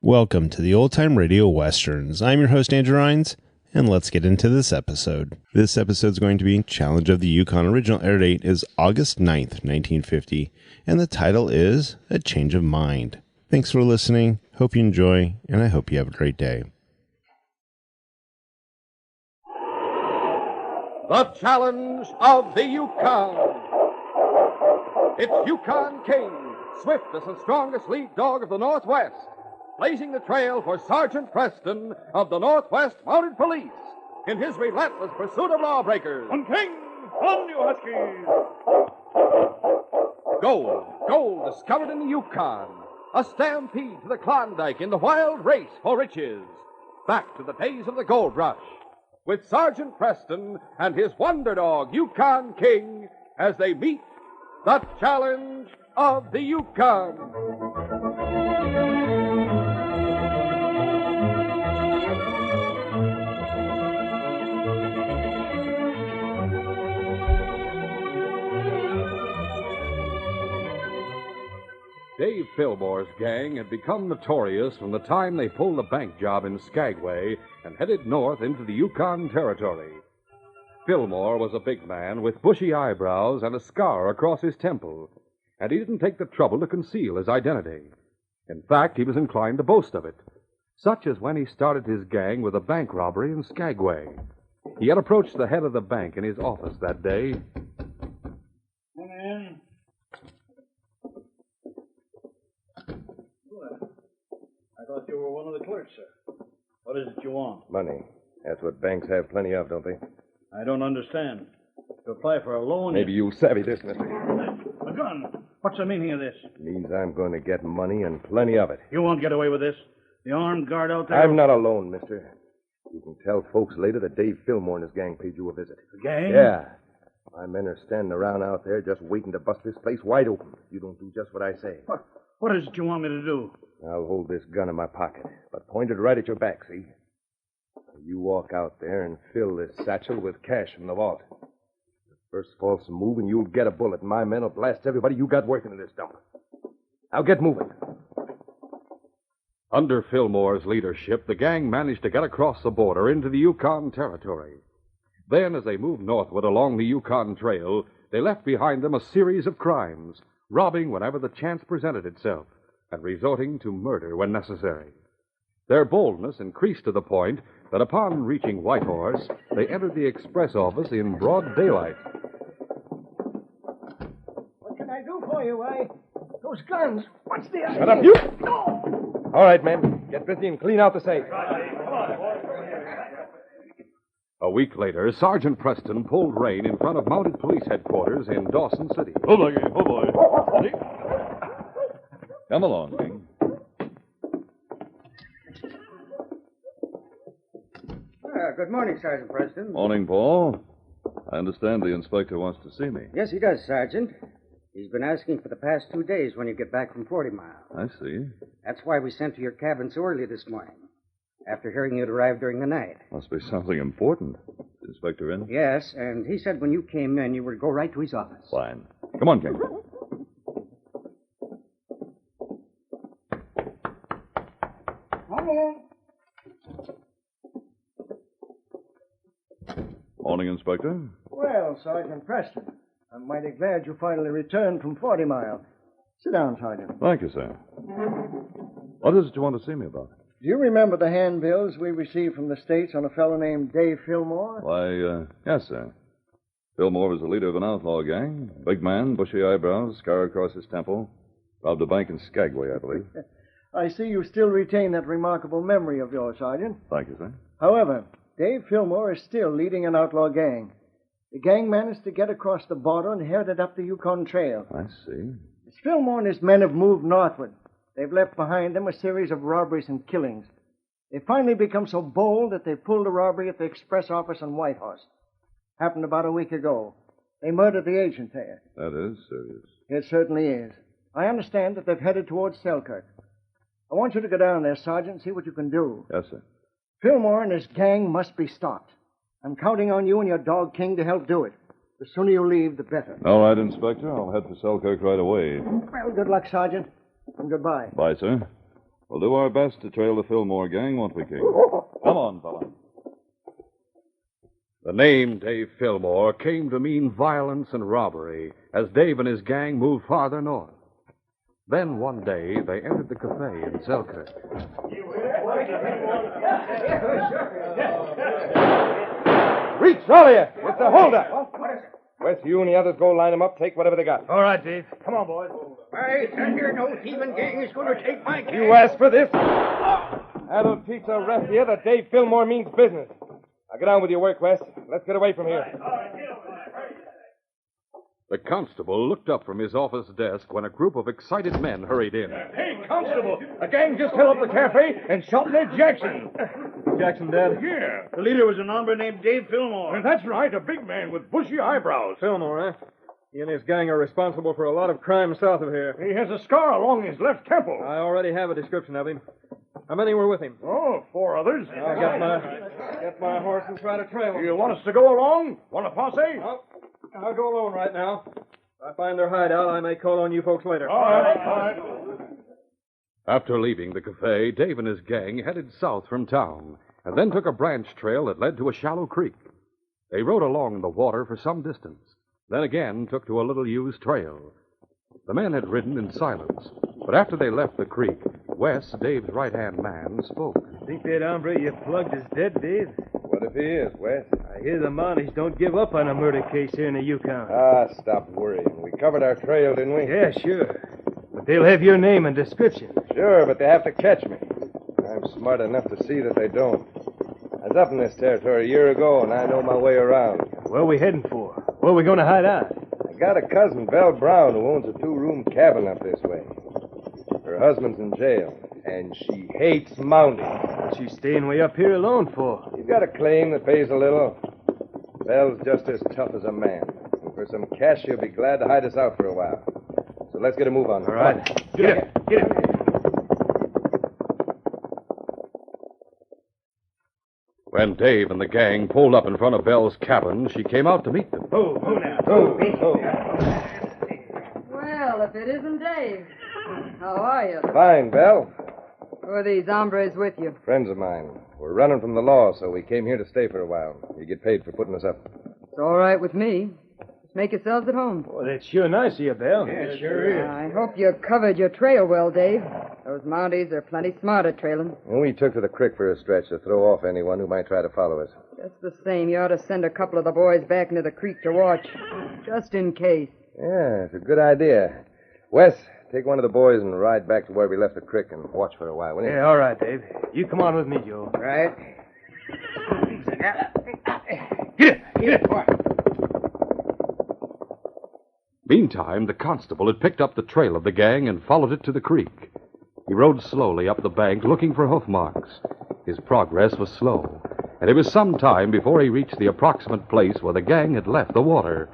Welcome to the Old Time Radio Westerns. I'm your host, Andrew Rhines, and let's get into this episode. This episode is going to be Challenge of the Yukon. Original air date is August 9th, 1950, and the title is A Change of Mind. Thanks for listening. Hope you enjoy, and I hope you have a great day. The Challenge of the Yukon. It's Yukon King, swiftest and strongest lead dog of the Northwest, blazing the trail for Sergeant Preston of the Northwest Mounted Police in his relentless pursuit of lawbreakers. On King, on you Huskies! Gold discovered in the Yukon. A stampede to the Klondike in the wild race for riches. Back to the days of the gold rush, with Sergeant Preston and his wonder dog, Yukon King, as they meet the Challenge of the Yukon. Dave Fillmore's gang had become notorious from the time they pulled a bank job in Skagway and headed north into the Yukon Territory. Fillmore was a big man with bushy eyebrows and a scar across his temple, and he didn't take the trouble to conceal his identity. In fact, he was inclined to boast of it, such as when he started his gang with a bank robbery in Skagway. He had approached the head of the bank in his office that day. Come in. I thought you were one of the clerks, sir. What is it you want? Money. That's what banks have plenty of, don't they? I don't understand. To apply for a loan... Maybe you savvy this, mister. A gun. What's the meaning of this? It means I'm going to get money and plenty of it. You won't get away with this. The armed guard out there... I'm not alone, mister. You can tell folks later that Dave Fillmore and his gang paid you a visit. The gang? Yeah. My men are standing around out there just waiting to bust this place wide open. You don't do just what I say. What is it you want me to do? I'll hold this gun in my pocket, but point it right at your back, see? You walk out there and fill this satchel with cash from the vault. The first false move and you'll get a bullet, and my men will blast everybody you got working in this dump. Now get moving. Under Fillmore's leadership, the gang managed to get across the border into the Yukon Territory. Then, as they moved northward along the Yukon Trail, they left behind them a series of crimes, robbing whenever the chance presented itself, and resorting to murder when necessary. Their boldness increased to the point that upon reaching Whitehorse, they entered the express office in broad daylight. What can I do for you, those guns? What's the idea? Shut up, you! No! All right, men. Get busy and clean out the safe. A week later, Sergeant Preston pulled rein in front of Mounted Police Headquarters in Dawson City. Oh, boy. Come along, King. Good morning, Sergeant Preston. Morning, Paul. I understand the inspector wants to see me. Yes, he does, Sergeant. He's been asking for the past 2 days when you get back from 40 Mile. I see. That's why we sent to your cabin so early this morning, after hearing you'd arrived during the night. Must be something important. Is the inspector in? Yes, and he said when you came in, you were to go right to his office. Fine. Come on, King. Come in. Morning, Inspector. Well, Sergeant Preston, I'm mighty glad you finally returned from 40 Mile. Sit down, Sergeant. Thank you, sir. What is it you want to see me about? Do you remember the handbills we received from the States on a fellow named Dave Fillmore? Why, yes, sir. Fillmore was the leader of an outlaw gang. Big man, bushy eyebrows, scar across his temple. Robbed a bank in Skagway, I believe. I see you still retain that remarkable memory of yours, Sergeant. Thank you, sir. However, Dave Fillmore is still leading an outlaw gang. The gang managed to get across the border and headed up the Yukon Trail. I see. As Fillmore and his men have moved northward, they've left behind them a series of robberies and killings. They finally become so bold that they pulled a robbery at the express office in Whitehorse. Happened about a week ago. They murdered the agent there. That is serious. It certainly is. I understand that they've headed towards Selkirk. I want you to go down there, Sergeant, and see what you can do. Yes, sir. Fillmore and his gang must be stopped. I'm counting on you and your dog King to help do it. The sooner you leave, the better. All right, Inspector. I'll head for Selkirk right away. Well, good luck, Sergeant. And goodbye. Bye, sir. We'll do our best to trail the Fillmore gang, won't we, King? Come on, fella. The name Dave Fillmore came to mean violence and robbery as Dave and his gang moved farther north. Then one day they entered the cafe in Selkirk. Reach, all of you! It's a holdup! Wes, you and the others go line them up, take whatever they got. All right, Dave. Come on, boys. I thunder, no thieving gang is going to take my cash. You asked for this? That'll teach the rest of you that Dave Fillmore means business. Now get on with your work, Wes. Let's get away from here. The constable looked up from his office desk when a group of excited men hurried in. Hey, Constable, a gang just held up the cafe and shot Ned Jackson. Jackson dead? Yeah. The leader was an hombre named Dave Fillmore. That's right, a big man with bushy eyebrows. Fillmore, eh? He and his gang are responsible for a lot of crime south of here. He has a scar along his left temple. I already have a description of him. How many were with him? Oh, 4 others. I'll get my horse and try to trail them. You want us to go along? Want a posse? I'll go alone right now. If I find their hideout, I may call on you folks later. All right. After leaving the cafe, Dave and his gang headed south from town and then took a branch trail that led to a shallow creek. They rode along the water for some distance, then again took to a little-used trail. The men had ridden in silence, but after they left the creek, Wes, Dave's right-hand man, spoke. Think that hombre you plugged is dead, Dave? What if he is, Wes? I hear the Mounties don't give up on a murder case here in the Yukon. Ah, stop worrying. We covered our trail, didn't we? Yeah, sure. But they'll have your name and description. Sure, but they have to catch me. I'm smart enough to see that they don't. I was up in this territory a year ago, and I know my way around. Where are we heading for? Where are we going to hide out? I got a cousin, Belle Brown, who owns a 2-room cabin up this way. Her husband's in jail, and she hates Mounties. What's she staying way up here alone for? He's got a claim that pays a little. Belle's just as tough as a man. And for some cash, she'll be glad to hide us out for a while. So let's get a move on. All right. Get up. Get up. When Dave and the gang pulled up in front of Belle's cabin, she came out to meet them. Oh, now. Well, if it isn't Dave. How are you? Fine, Belle. Who are these hombres with you? Friends of mine. We're running from the law, so we came here to stay for a while. You get paid for putting us up. It's all right with me. Just make yourselves at home. Boy, that's sure nice of you, Belle. Yeah, sure is. I hope you covered your trail well, Dave. Those Mounties are plenty smart at trailing. And we took to the creek for a stretch to throw off anyone who might try to follow us. Just the same, you ought to send a couple of the boys back into the creek to watch. Just in case. Yeah, it's a good idea. Wes, take one of the boys and ride back to where we left the creek and watch for a while, will you? Yeah, all right, Dave. You come on with me, Joe. Right. Get it. Meantime, the constable had picked up the trail of the gang and followed it to the creek. He rode slowly up the bank looking for hoof marks. His progress was slow, and it was some time before he reached the approximate place where the gang had left the water.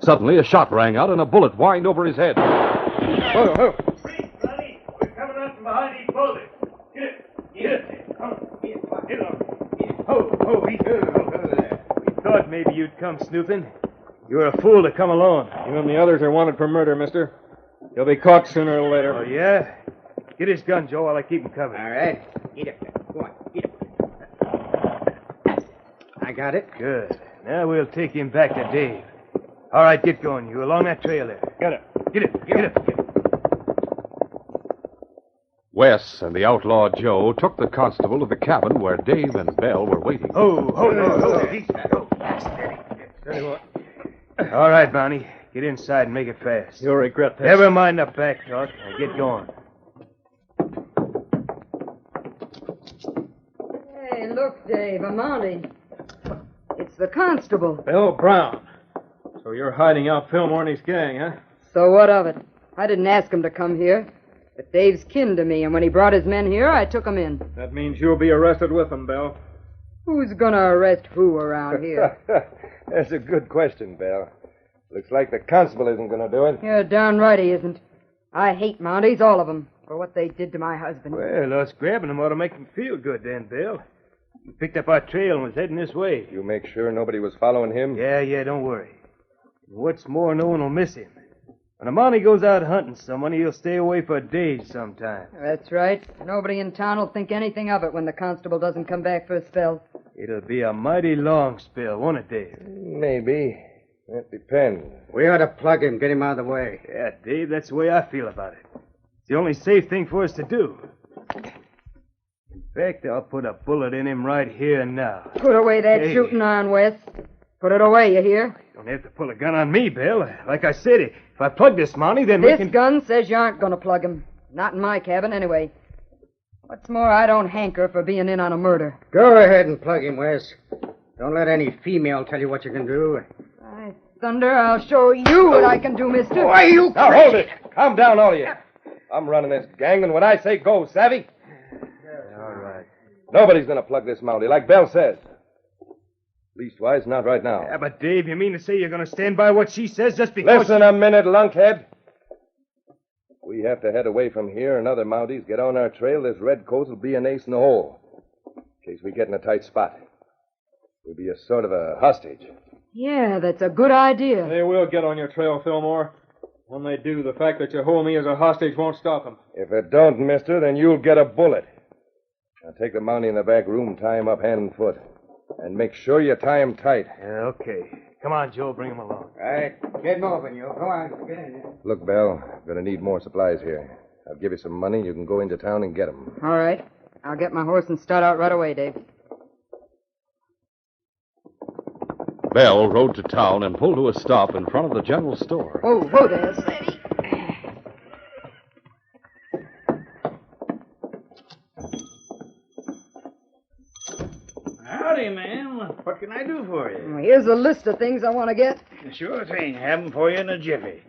Suddenly, a shot rang out and a bullet whined over his head. Whoa. Buddy, we're coming up from behind these boulders. Get it. Come on. Get it. Oh, we thought maybe you'd come snooping. You were a fool to come alone. You and the others are wanted for murder, mister. You'll be caught sooner or later. Oh, yeah? Get his gun, Joe, while I keep him covered. All right. Get up. Go on. Get up. I got it. Good. Now we'll take him back to Dave. All right, get going. You along that trail there. Get up. Wes and the outlaw Joe took the constable to the cabin where Dave and Belle were waiting. Oh. All right, Bounty. Get inside and make it fast. You'll regret this. Never mind the back talk. Now get going. Hey, look, Dave, a Mountie. It's the constable. Bill Brown. So you're hiding out Fillmore and his gang, huh? So what of it? I didn't ask him to come here. But Dave's kin to me, and when he brought his men here, I took 'em in. That means you'll be arrested with them, Bill. Who's gonna arrest who around here? That's a good question, Belle. Looks like the constable isn't going to do it. You're darn right he isn't. I hate Mounties, all of them, for what they did to my husband. Well, us grabbing him ought to make him feel good then, Bill. He picked up our trail and was heading this way. You make sure nobody was following him? Yeah, don't worry. What's more, no one will miss him. When a Mountie goes out hunting someone, he'll stay away for days sometimes. That's right. Nobody in town will think anything of it when the constable doesn't come back for a spell. It'll be a mighty long spell, won't it, Dave? Maybe. That depends. We ought to plug him, get him out of the way. Yeah, Dave, that's the way I feel about it. It's the only safe thing for us to do. In fact, I'll put a bullet in him right here and now. Put away that Hey. shooting iron, Wes. Put it away, you hear? You don't have to pull a gun on me, Bill. Like I said, if I plug this Mountie, then we This can... gun says you aren't going to plug him. Not in my cabin, anyway. What's more, I don't hanker for being in on a murder. Go ahead and plug him, Wes. Don't let any female tell you what you can do. By thunder, I'll show you what I can do, mister. Why, you Now, crazy... hold it. Calm down, all of you. I'm running this gang, and when I say go, savvy? All right. Nobody's going to plug this Mountie, like Belle says. Leastwise, not right now. Yeah, but Dave, you mean to say you're going to stand by what she says just because... Listen a minute, lunkhead. We have to head away from here, and other Mounties get on our trail. This red coat will be an ace in the hole. In case we get in a tight spot. We'll be a sort of a hostage. Yeah, that's a good idea. They will get on your trail, Fillmore. When they do, the fact that you hold me as a hostage won't stop them. If it don't, mister, then you'll get a bullet. Now take the Mountie in the back room, tie him up hand and foot. And make sure you tie him tight. Yeah, okay. Come on, Joe, bring him along. All right, get moving, you. Come on, get in there. Look, Belle, I'm going to need more supplies here. I'll give you some money. You can go into town and get them. All right. I'll get my horse and start out right away, Dave. Bell rode to town and pulled to a stop in front of the general store. Whoa there, steady. Howdy, ma'am. What can I do for you? Here's a list of things I want to get. Sure thing. Have 'em for you in a jiffy.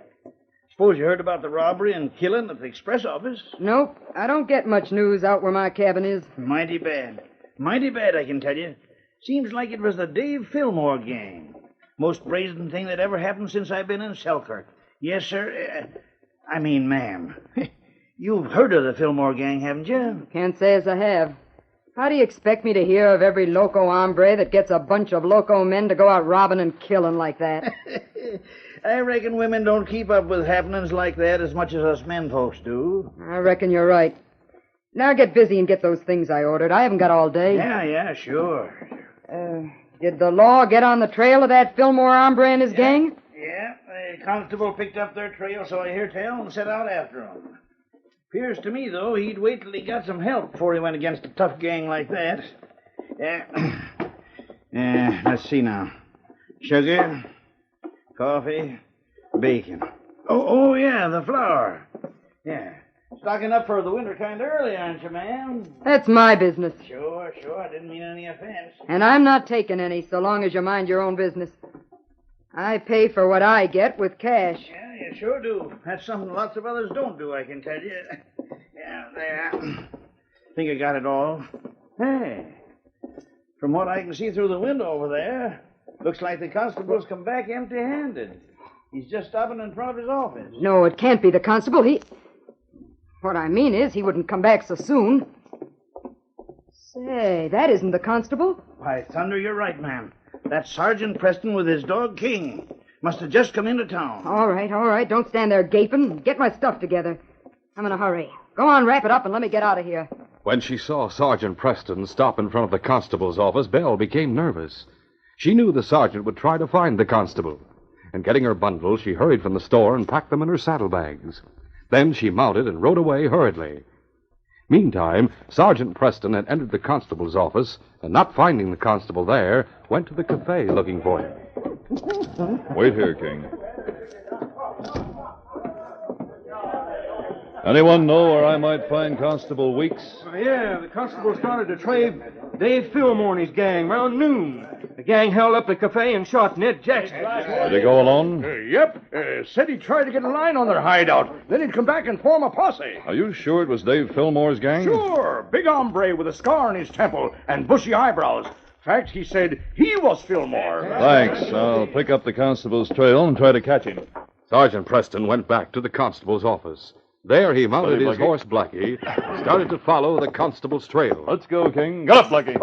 Suppose you heard about the robbery and killing at the express office? Nope, I don't get much news out where my cabin is. Mighty bad. Mighty bad, I can tell you. Seems like it was the Dave Fillmore gang. Most brazen thing that ever happened since I've been in Selkirk. Yes, sir. I mean, ma'am. You've heard of the Fillmore gang, haven't you? Can't say as I have. How do you expect me to hear of every loco hombre that gets a bunch of loco men to go out robbing and killing like that? I reckon women don't keep up with happenings like that as much as us men folks do. I reckon you're right. Now get busy and get those things I ordered. I haven't got all day. Yeah, sure. Did the law get on the trail of that Fillmore hombre and his gang? Yeah, the constable picked up their trail, so I hear tell, and set out after 'em. Appears to me, though, he'd wait till he got some help before he went against a tough gang like that. Let's see now. Sugar, coffee, bacon. Oh, yeah, the flour. Yeah. Stocking up for the winter kind of early, aren't you, ma'am? That's my business. Sure. I didn't mean any offense. And I'm not taking any so long as you mind your own business. I pay for what I get with cash. Yeah, you sure do. That's something lots of others don't do, I can tell you. Yeah, there. Think I got it all. Hey, from what I can see through the window over there, looks like the constable's come back empty-handed. He's just stopping in front of his office. No, it can't be the constable. What I mean is, he wouldn't come back so soon. Say, that isn't the constable. Why, thunder, you're right, ma'am. That's Sergeant Preston with his dog King. Must have just come into town. All right. Don't stand there gaping. Get my stuff together. I'm in a hurry. Go on, wrap it up, and let me get out of here. When she saw Sergeant Preston stop in front of the constable's office, Belle became nervous. She knew the sergeant would try to find the constable. And getting her bundles, she hurried from the store and packed them in her saddlebags. Then she mounted and rode away hurriedly. Meantime, Sergeant Preston had entered the constable's office, and not finding the constable there, went to the cafe looking for him. Wait here, King. Anyone know where I might find Constable Weeks? Yeah, the constable started to trail Dave Fillmore and his gang around noon. The gang held up the cafe and shot Ned Jackson. Did he go alone? Yep. Said he tried to get a line on their hideout. Then he'd come back and form a posse. Are you sure it was Dave Fillmore's gang? Sure. Big hombre with a scar on his temple and bushy eyebrows. In fact, he said he was Fillmore. Thanks. I'll pick up the constable's trail and try to catch him. Sergeant Preston went back to the constable's office. There he mounted his horse, Blackie, and started to follow the constable's trail. Let's go, King. Get up, Blackie.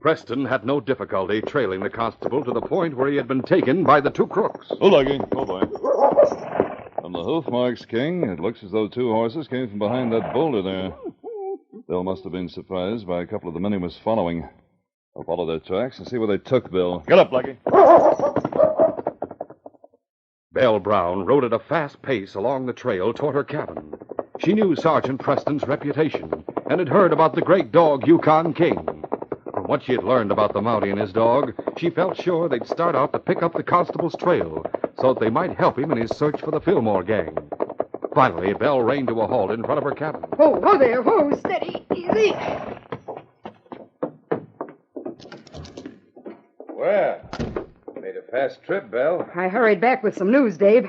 Preston had no difficulty trailing the constable to the point where he had been taken by the two crooks. Oh, Lucky. Oh, boy. From the hoof marks, King, it looks as though two horses came from behind that boulder there. Bill must have been surprised by a couple of the men he was following. I'll follow their tracks and see where they took Bill. Get up, Lucky. Belle Brown rode at a fast pace along the trail toward her cabin. She knew Sergeant Preston's reputation and had heard about the great dog Yukon King. From what she had learned about the Mountie and his dog, she felt sure they'd start out to pick up the constable's trail so that they might help him in his search for the Fillmore gang. Finally, Belle reined to a halt in front of her cabin. Whoa there, whoa, steady, easy. Well, made a fast trip, Belle. I hurried back with some news, Dave.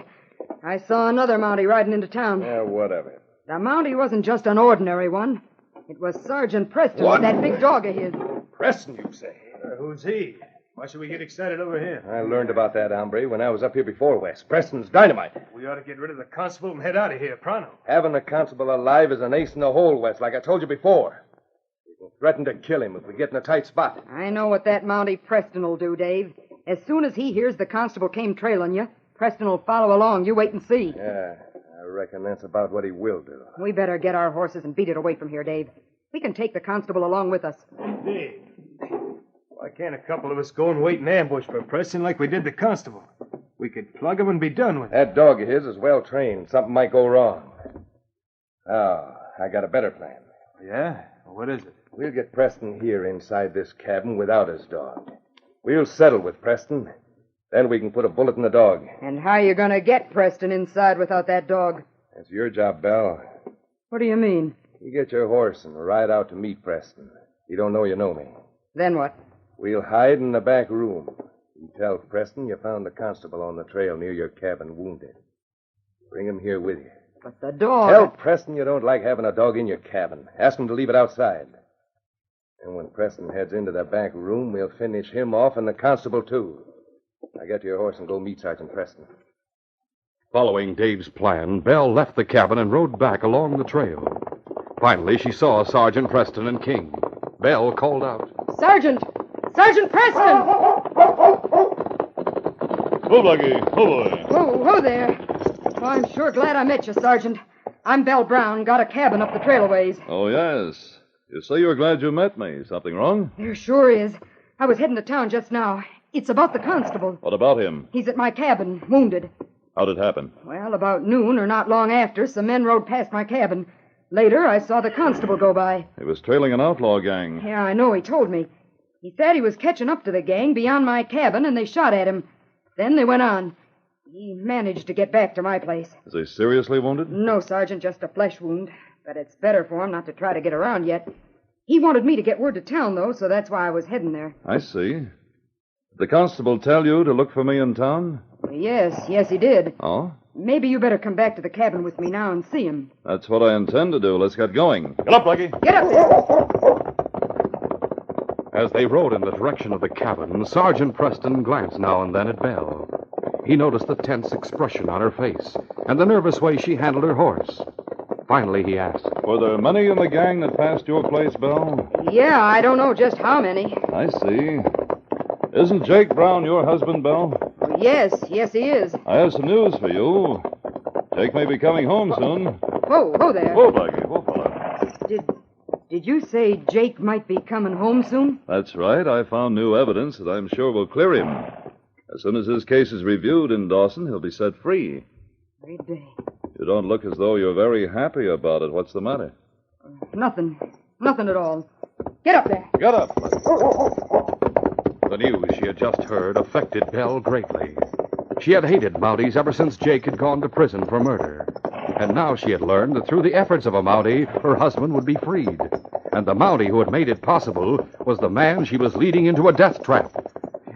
I saw another Mountie riding into town. Yeah, what of it? The Mountie wasn't just an ordinary one. It was Sergeant Preston What? with that big dog of his. Preston, you say? Who's he? Why should we get excited over here? I learned about that hombre when I was up here before, Wes. Preston's dynamite. We ought to get rid of the constable and head out of here, pronto. Having the constable alive is an ace in the hole, Wes, like I told you before. We can threaten to kill him if we get in a tight spot. I know what that Mountie Preston will do, Dave. As soon as he hears the constable came trailing you, Preston will follow along. You wait and see. Yeah, I reckon that's about what he will do. We better get our horses and beat it away from here, Dave. We can take the constable along with us. Dave, why can't a couple of us go and wait in ambush for Preston like we did the constable? We could plug him and be done with it. That dog of his is well trained. Something might go wrong. Oh, I got a better plan. Yeah? What is it? We'll get Preston here inside this cabin without his dog. We'll settle with Preston. Then we can put a bullet in the dog. And how you going to get Preston inside without that dog? That's your job, Belle. What do you mean? You get your horse and ride out to meet Preston. You don't know you know me. Then what? We'll hide in the back room. You tell Preston you found the constable on the trail near your cabin wounded. Bring him here with you. But the dog... Tell Preston you don't like having a dog in your cabin. Ask him to leave it outside. And when Preston heads into the back room, we'll finish him off and the constable, too. Now get your horse and go meet Sergeant Preston. Following Dave's plan, Belle left the cabin and rode back along the trail. Finally, she saw Sergeant Preston and King. Belle called out. Sergeant! Sergeant Preston! Oh, Lucky. Oh, boy. Whoa there. Oh, I'm sure glad I met you, Sergeant. I'm Belle Brown, got a cabin up the trail a ways. Oh, yes. You say you're glad you met me. Something wrong? There sure is. I was heading to town just now. It's about the constable. What about him? He's at my cabin, wounded. How'd it happen? Well, about noon or not long after, some men rode past my cabin. Later, I saw the constable go by. He was trailing an outlaw gang. Yeah, I know. He told me. He said he was catching up to the gang beyond my cabin, and they shot at him. Then they went on. He managed to get back to my place. Is he seriously wounded? No, Sergeant, just a flesh wound. But it's better for him not to try to get around yet. He wanted me to get word to town, though, so that's why I was heading there. I see. Did the constable tell you to look for me in town? Yes, he did. Oh? Maybe you better come back to the cabin with me now and see him. That's what I intend to do. Let's get going. Get up, Lucky. Get up there. As they rode in the direction of the cabin, Sergeant Preston glanced now and then at Belle. He noticed the tense expression on her face and the nervous way she handled her horse. Finally, he asked, Were there many in the gang that passed your place, Belle? Yeah, I don't know just how many. I see. Isn't Jake Brown your husband, Belle? Yes, he is. I have some news for you. Jake may be coming home soon. Whoa there. Whoa, Blackie. Whoa, fella. Did you say Jake might be coming home soon? That's right. I found new evidence that I'm sure will clear him. As soon as his case is reviewed in Dawson, he'll be set free. Great day. You don't look as though you're very happy about it. What's the matter? Nothing at all. Get up there. Get up, Blackie. The news she had just heard affected Belle greatly. She had hated Mounties ever since Jake had gone to prison for murder. And now she had learned that through the efforts of a Mountie, her husband would be freed. And the Mountie who had made it possible was the man she was leading into a death trap.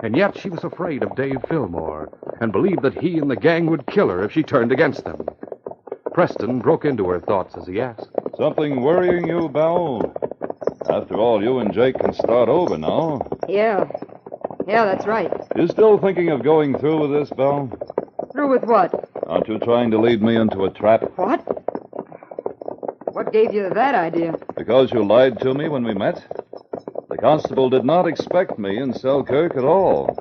And yet she was afraid of Dave Fillmore and believed that he and the gang would kill her if she turned against them. Preston broke into her thoughts as he asked, Something worrying you, Belle? After all, you and Jake can start over now. Yeah, that's right. You still thinking of going through with this, Belle? Through with what? Aren't you trying to lead me into a trap? What? What gave you that idea? Because you lied to me when we met? The constable did not expect me in Selkirk at all.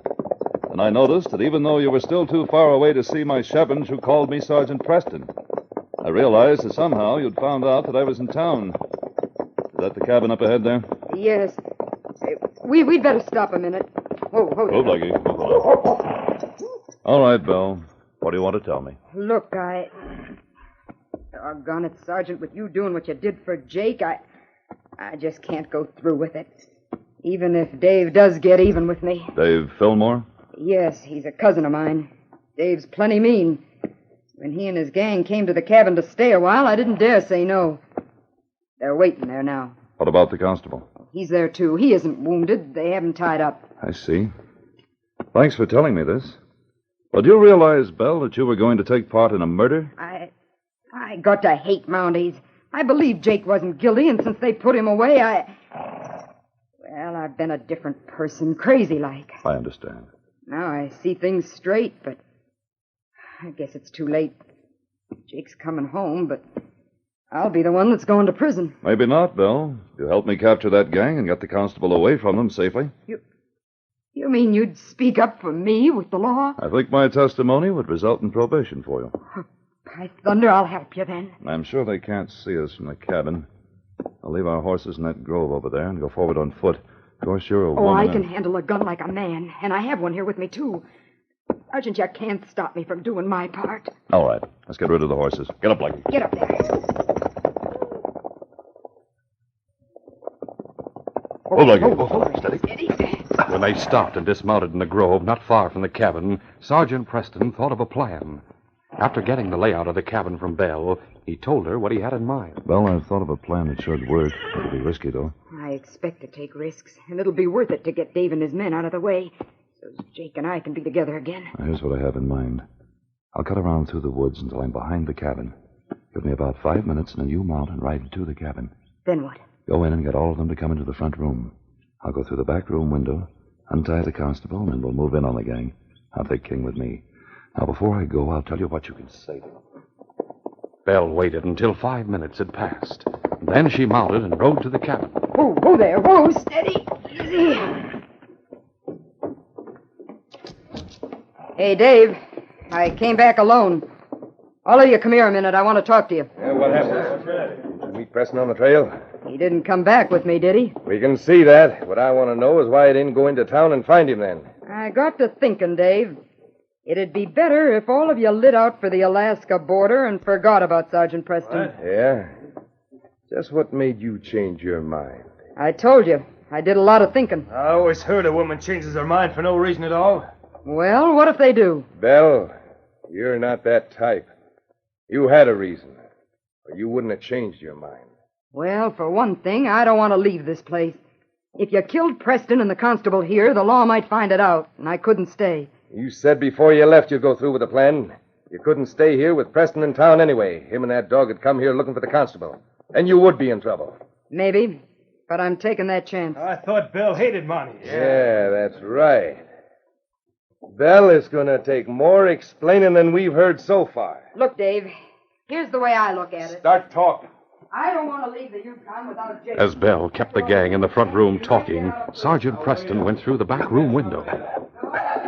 And I noticed that even though you were still too far away to see my Shevens who called me Sergeant Preston, I realized that somehow you'd found out that I was in town. Is that the cabin up ahead there? Yes. Say, we'd better stop a minute. Whoa. Oh, Blackie. Move along. All right, Belle. What do you want to tell me? Look, Doggone it, Sergeant, with you doing what you did for Jake, I just can't go through with it. Even if Dave does get even with me. Dave Fillmore? Yes, he's a cousin of mine. Dave's plenty mean. When he and his gang came to the cabin to stay a while, I didn't dare say no. They're waiting there now. What about the constable? He's there, too. He isn't wounded. They have him tied up. I see. Thanks for telling me this. Well, do you realize, Belle, that you were going to take part in a murder? I got to hate Mounties. I believe Jake wasn't guilty, and since they put him away, Well, I've been a different person, crazy-like. I understand. Now I see things straight, but I guess it's too late. Jake's coming home, but I'll be the one that's going to prison. Maybe not, Belle. You helped me capture that gang and get the constable away from them safely. You mean you'd speak up for me with the law? I think my testimony would result in probation for you. By thunder, I'll help you then. I'm sure they can't see us from the cabin. I'll leave our horses in that grove over there and go forward on foot. Of course, you're a woman. I can handle a gun like a man, and I have one here with me, too. Sergeant, you can't stop me from doing my part. All right. Let's get rid of the horses. Get up, Blackie. Get up there. Oh, Blackie. Steady. When they stopped and dismounted in the grove not far from the cabin, Sergeant Preston thought of a plan. After getting the layout of the cabin from Belle, he told her what he had in mind. Well, I've thought of a plan that should work. It'll be risky, though. I expect to take risks, and it'll be worth it to get Dave and his men out of the way, so Jake and I can be together again. Now, here's what I have in mind. I'll cut around through the woods until I'm behind the cabin. Give me about 5 minutes, and then you mount and ride to the cabin. Then what? Go in and get all of them to come into the front room. I'll go through the back room window, untie the constable, and then we'll move in on the gang. I'll take King with me. Now, before I go, I'll tell you what you can say to them. Belle waited until 5 minutes had passed. Then she mounted and rode to the cabin. Whoa there. Whoa, steady. Easy. Hey, Dave. I came back alone. All of you come here a minute. I want to talk to you. Yeah, what happened? Did you meet Preston on the trail? He didn't come back with me, did he? We can see that. What I want to know is why you didn't go into town and find him then. I got to thinking, Dave. It'd be better if all of you lit out for the Alaska border and forgot about Sergeant Preston. What? Yeah? Just what made you change your mind? I told you. I did a lot of thinking. I always heard a woman changes her mind for no reason at all. Well, what if they do? Belle, you're not that type. You had a reason, or you wouldn't have changed your mind. Well, for one thing, I don't want to leave this place. If you killed Preston and the constable here, the law might find it out, and I couldn't stay. You said before you left you'd go through with the plan. You couldn't stay here with Preston in town anyway. Him and that dog had come here looking for the constable. And you would be in trouble. Maybe, but I'm taking that chance. I thought Belle hated Mounties. Yeah, that's right. Belle is going to take more explaining than we've heard so far. Look, Dave, here's the way I look at it. Start talking. I don't want to leave the Yukon without Jake. As Belle kept the gang in the front room talking, Sergeant Preston went through the back room window.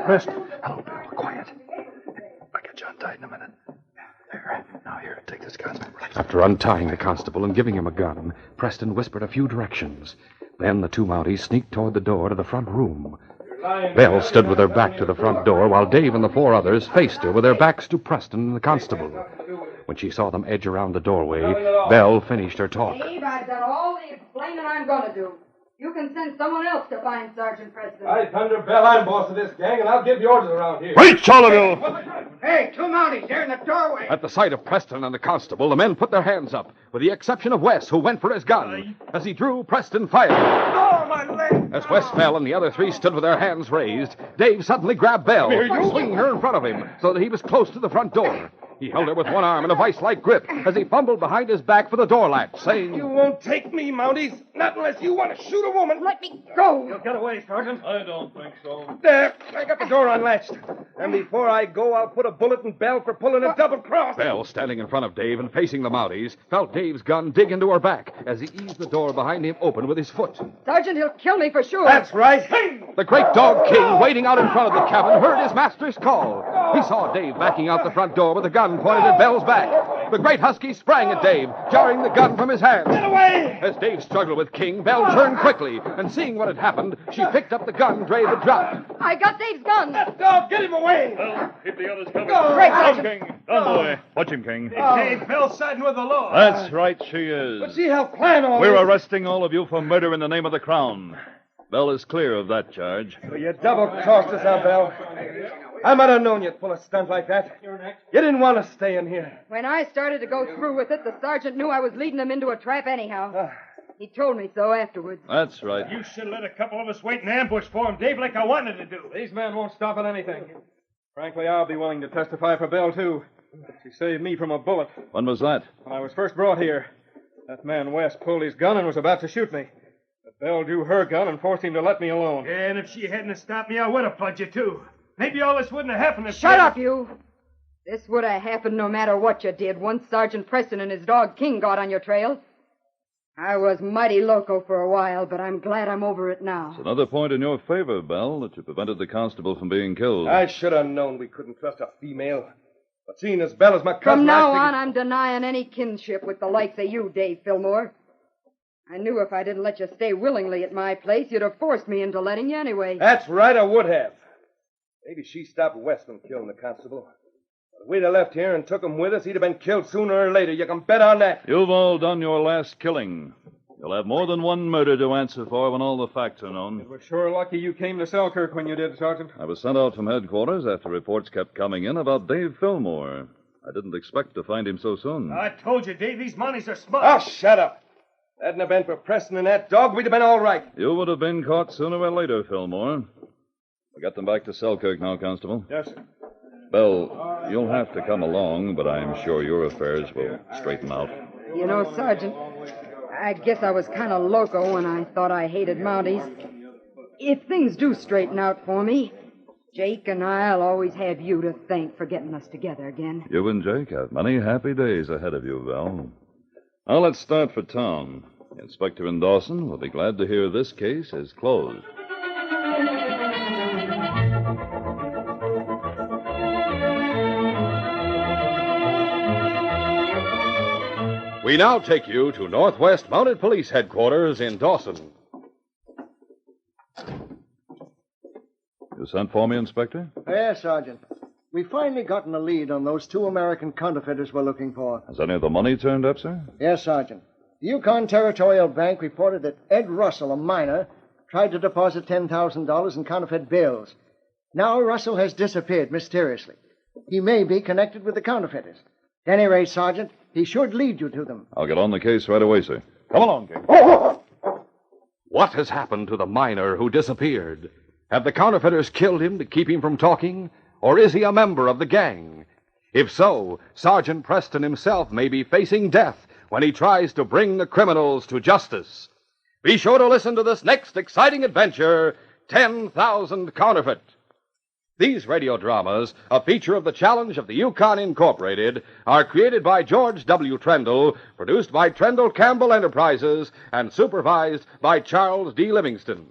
Preston. Hello, Belle. Quiet. I'll get you untied in a minute. There. Now, here, take this gun. After untying the constable and giving him a gun, Preston whispered a few directions. Then the two Mounties sneaked toward the door to the front room. Belle stood with her back to the front door while Dave and the four others faced her with their backs to Preston and the constable. When she saw them edge around the doorway, Belle finished her talk. Dave, I've done all the explaining I'm going to do. You can send someone else to find Sergeant Preston. Hi, Thunder Bell. I'm boss of this gang, and I'll give you orders around here. Wait, all of you! Hey, two Mounties, they're in the doorway. At the sight of Preston and the constable, the men put their hands up, with the exception of Wes, who went for his gun. As he drew, Preston fired. Oh, my leg. As Wes fell and the other three stood with their hands raised, Dave suddenly grabbed Belle, swinging her in front of him so that he was close to the front door. He held her with one arm in a vice-like grip as he fumbled behind his back for the door latch, saying, You won't take me, Mounties. not unless you want to shoot a woman. Let me go. You'll get away, Sergeant. I don't think so. There, I got the door unlatched. And before I go, I'll put a bullet in Bell for pulling a double cross. Bell, standing in front of Dave and facing the Mounties, felt Dave's gun dig into her back as he eased the door behind him open with his foot. Sergeant, he'll kill me for sure. That's right. The great dog King, waiting out in front of the cabin, heard his master's call. He saw Dave backing out the front door with a gun pointed at Bell's back. The great husky sprang at Dave, jarring the gun from his hands. Get away! As Dave struggled with King, Bell turned quickly, and seeing what had happened, she picked up the gun Dave had dropped. I got Dave's gun. That dog, get him away! Well, keep the others covered. Great, Down, Sergeant. King. Down, boy. Watch him, King. Dave, Bell's siding with the law. That's right, she is. But see how plan all We're this. arresting all of you for murder in the name of the Crown. Bell is clear of that charge. So you double-crossed us, huh, Bell? I might have known you'd pull a stunt like that. You didn't want to stay in here. When I started to go through with it, the sergeant knew I was leading him into a trap anyhow. He told me so afterwards. That's right. You should have let a couple of us wait in ambush for him, Dave, like I wanted to do. These men won't stop at anything. Frankly, I'll be willing to testify for Bell, too. She saved me from a bullet. When was that? When I was first brought here, that man West pulled his gun and was about to shoot me. But Bell drew her gun and forced him to let me alone. Yeah, and if she hadn't stopped me, I would have plugged you, too. Maybe all this wouldn't have happened if... Shut up, you. This would have happened no matter what you did once Sergeant Preston and his dog King got on your trail. I was mighty loco for a while, but I'm glad I'm over it now. It's another point in your favor, Bell, that you prevented the constable from being killed. I should have known we couldn't trust a female. But seeing as Bell is my cousin... From now I figured... on, I'm denying any kinship with the likes of you, Dave Fillmore. I knew if I didn't let you stay willingly at my place, you'd have forced me into letting you anyway. That's right, I would have. Maybe she stopped West from killing the constable. But if we'd have left here and took him with us, he'd have been killed sooner or later. You can bet on that. You've all done your last killing. You'll have more than one murder to answer for when all the facts are known. It was sure lucky you came to Selkirk when you did, Sergeant. I was sent out from headquarters after reports kept coming in about Dave Fillmore. I didn't expect to find him so soon. I told you, Dave, these Mounties are smart. Oh, shut up. Hadn't have been for Preston and that dog, we'd have been all right. You would have been caught sooner or later, Fillmore. We got them back to Selkirk now, Constable. Yes, sir. Bell, you'll have to come along, but I'm sure your affairs will straighten out. You know, Sergeant, I guess I was kind of loco when I thought I hated Mounties. If things do straighten out for me, Jake and I'll always have you to thank for getting us together again. You and Jake have many happy days ahead of you, Bell. Now let's start for town. The inspector in Dawson will be glad to hear this case is closed. We now take you to Northwest Mounted Police Headquarters in Dawson. You sent for me, Inspector? Yes, Sergeant. We've finally gotten a lead on those 2 American counterfeiters we're looking for. Has any of the money turned up, sir? Yes, Sergeant. The Yukon Territorial Bank reported that Ed Russell, a miner, tried to deposit $10,000 in counterfeit bills. Now Russell has disappeared mysteriously. He may be connected with the counterfeiters. At any rate, Sergeant, he should lead you to them. I'll get on the case right away, sir. Come along, King. What has happened to the miner who disappeared? Have the counterfeiters killed him to keep him from talking? Or is he a member of the gang? If so, Sergeant Preston himself may be facing death when he tries to bring the criminals to justice. Be sure to listen to this next exciting adventure, 10,000 Counterfeit. These radio dramas, a feature of the Challenge of the Yukon Incorporated, are created by George W. Trendle, produced by Trendle Campbell Enterprises, and supervised by Charles D. Livingston.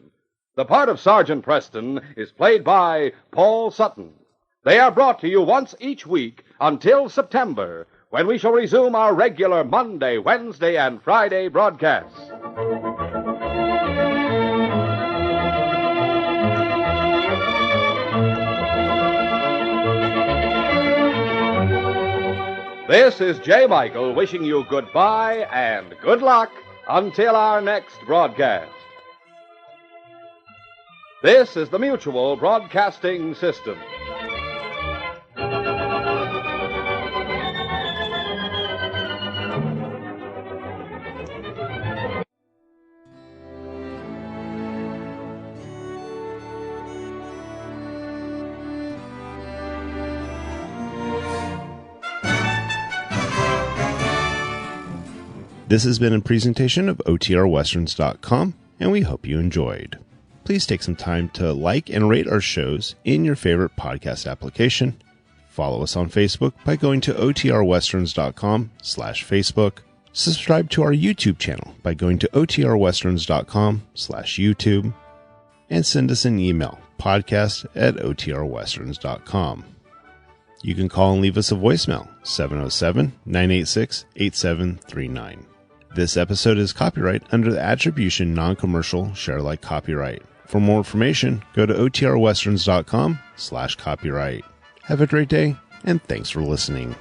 The part of Sergeant Preston is played by Paul Sutton. They are brought to you once each week until September, when we shall resume our regular Monday, Wednesday, and Friday broadcasts. This is J. Michael wishing you goodbye and good luck until our next broadcast. This is the Mutual Broadcasting System. This has been a presentation of OTRWesterns.com, and we hope you enjoyed. Please take some time to like and rate our shows in your favorite podcast application. Follow us on Facebook by going to OTRWesterns.com/Facebook. Subscribe to our YouTube channel by going to OTRWesterns.com/YouTube. And send us an email, podcast@OTRWesterns.com. You can call and leave us a voicemail, 707-986-8739. This episode is copyright under the Attribution Non-Commercial Share Alike Copyright. For more information, go to OTRWesterns.com/copyright. Have a great day, and thanks for listening.